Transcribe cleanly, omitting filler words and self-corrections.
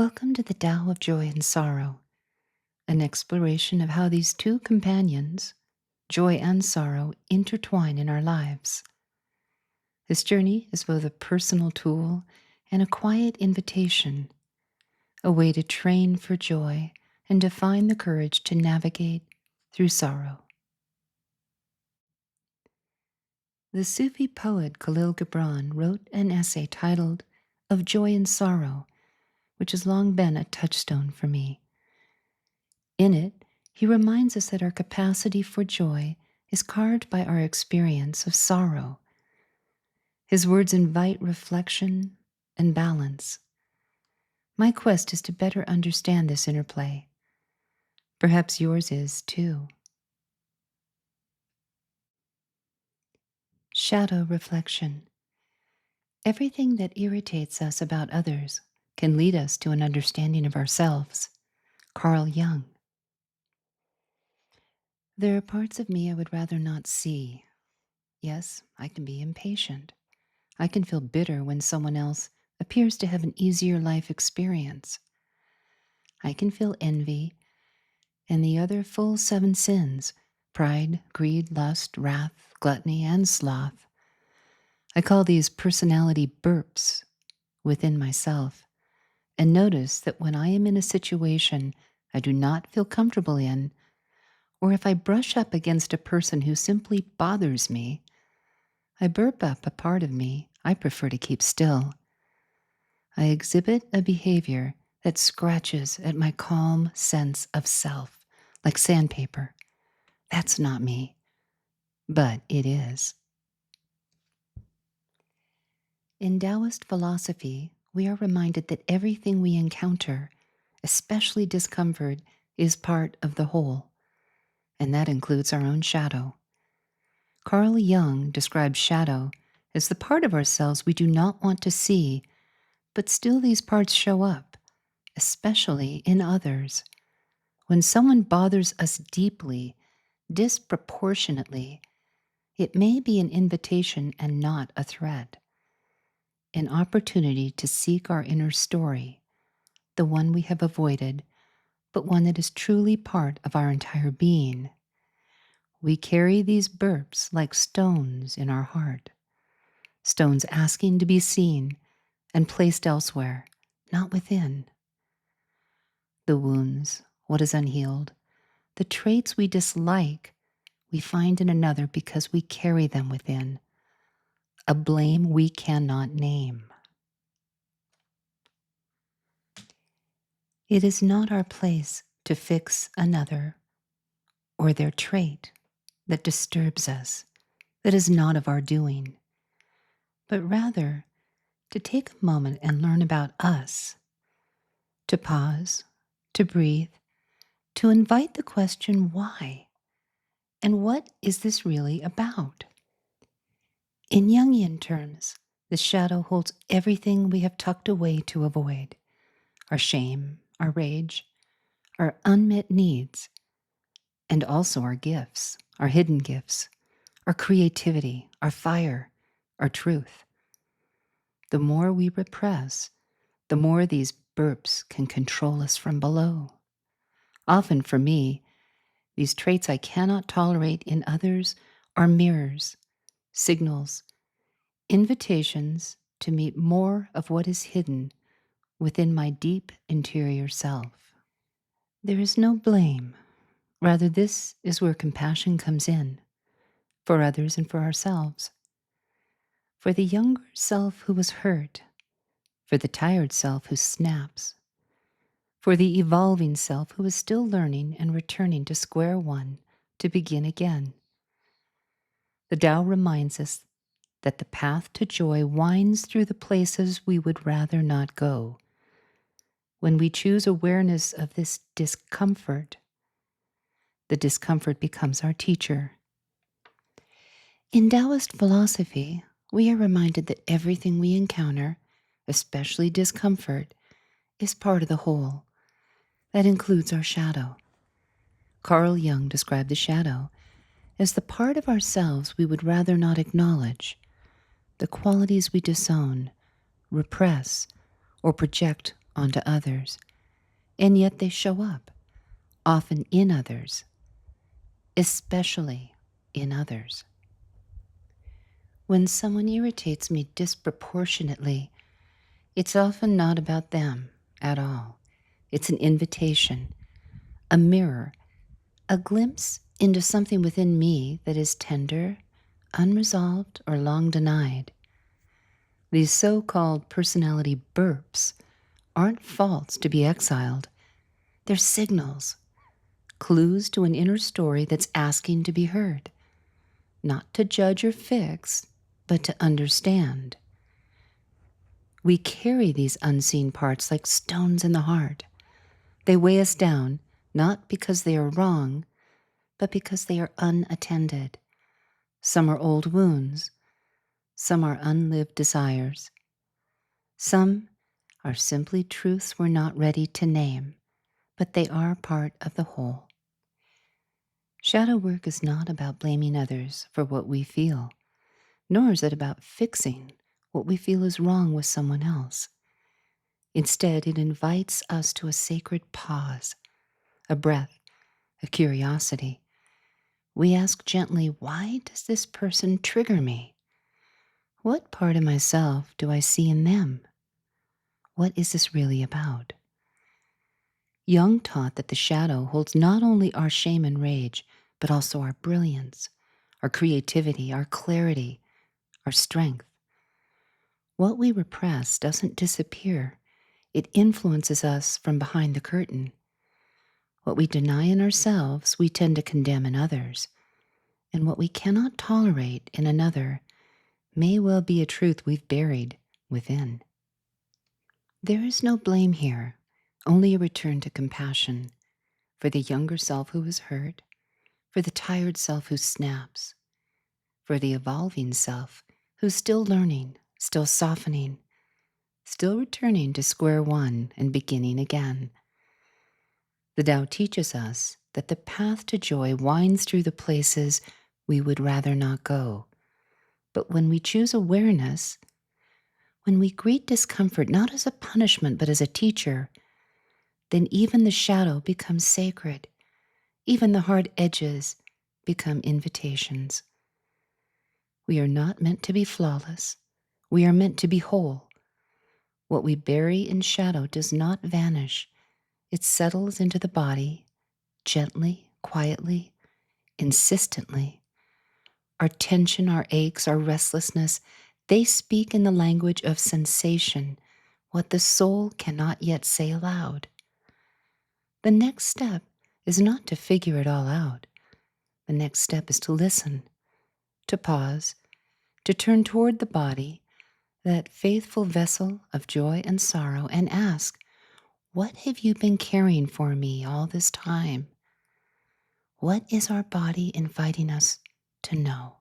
Welcome to the Tao of Joy and Sorrow, an exploration of how these two companions, joy and sorrow, intertwine in our lives. This journey is both a personal tool and a quiet invitation, a way to train for joy and to find the courage to navigate through sorrow. The Sufi poet Khalil Gibran wrote an essay titled Of Joy and Sorrow, which has long been a touchstone for me. In it, he reminds us that our capacity for joy is carved by our experience of sorrow. His words invite reflection and balance. My quest is to better understand this interplay. Perhaps yours is too. Shadow reflection. Everything that irritates us about others can lead us to an understanding of ourselves. Carl Jung. There are parts of me I would rather not see. Yes, I can be impatient. I can feel bitter when someone else appears to have an easier life experience. I can feel envy and the other full 7 sins: pride, greed, lust, wrath, gluttony, and sloth. I call these personality burps within myself, and notice that when I am in a situation I do not feel comfortable in, or if I brush up against a person who simply bothers me, I burp up a part of me I prefer to keep still. I exhibit a behavior that scratches at my calm sense of self, like sandpaper. That's not me, but it is. In Taoist philosophy, we are reminded that everything we encounter, especially discomfort, is part of the whole, and that includes our own shadow. Carl Jung describes shadow as the part of ourselves we do not want to see, but still these parts show up, especially in others. When someone bothers us deeply, disproportionately, it may be an invitation and not a threat, an opportunity to seek our inner story, the one we have avoided, but one that is truly part of our entire being. We carry these burps like stones in our heart, stones asking to be seen and placed elsewhere, not within. The wounds, what is unhealed, the traits we dislike, we find in another because we carry them within, a blame we cannot name. It is not our place to fix another or their trait that disturbs us, that is not of our doing, but rather to take a moment and learn about us, to pause, to breathe, to invite the question, why? And what is this really about? In Jungian terms, the shadow holds everything we have tucked away to avoid: our shame, our rage, our unmet needs, and also our gifts, our hidden gifts, our creativity, our fire, our truth. The more we repress, the more these burps can control us from below. Often for me, these traits I cannot tolerate in others are mirrors, signals, invitations to meet more of what is hidden within my deep interior self. There is no blame. Rather, this is where compassion comes in, for others and for ourselves. For the younger self who was hurt, for the tired self who snaps, for the evolving self who is still learning and returning to square one to begin again. The Tao reminds us that the path to joy winds through the places we would rather not go. When we choose awareness of this discomfort, the discomfort becomes our teacher. In Taoist philosophy, we are reminded that everything we encounter, especially discomfort, is part of the whole. That includes our shadow. Carl Jung described the shadow as the part of ourselves we would rather not acknowledge, the qualities we disown, repress, or project onto others, and yet they show up, often in others, especially in others. When someone irritates me disproportionately, it's often not about them at all. It's an invitation, a mirror, a glimpse into something within me that is tender, unresolved, or long denied. These so-called personality burps aren't faults to be exiled. They're signals, clues to an inner story that's asking to be heard, not to judge or fix, but to understand. We carry these unseen parts like stones in the heart. They weigh us down, not because they are wrong, but because they are unattended. Some are old wounds. Some are unlived desires. Some are simply truths we're not ready to name, but they are part of the whole. Shadow work is not about blaming others for what we feel, nor is it about fixing what we feel is wrong with someone else. Instead, it invites us to a sacred pause, a breath, a curiosity. We ask gently, why does this person trigger me? What part of myself do I see in them? What is this really about? Jung taught that the shadow holds not only our shame and rage, but also our brilliance, our creativity, our clarity, our strength. What we repress doesn't disappear. It influences us from behind the curtain. What we deny in ourselves, we tend to condemn in others. And what we cannot tolerate in another may well be a truth we've buried within. There is no blame here, only a return to compassion for the younger self who is hurt, for the tired self who snaps, for the evolving self who's still learning, still softening, still returning to square one and beginning again. The Tao teaches us that the path to joy winds through the places we would rather not go. But when we choose awareness, when we greet discomfort not as a punishment but as a teacher, then even the shadow becomes sacred. Even the hard edges become invitations. We are not meant to be flawless. We are meant to be whole. What we bury in shadow does not vanish. It settles into the body, gently, quietly, insistently. Our tension, our aches, our restlessness, they speak in the language of sensation, what the soul cannot yet say aloud. The next step is not to figure it all out. The next step is to listen, to pause, to turn toward the body, that faithful vessel of joy and sorrow, and ask, what have you been carrying for me all this time? What is our body inviting us to know?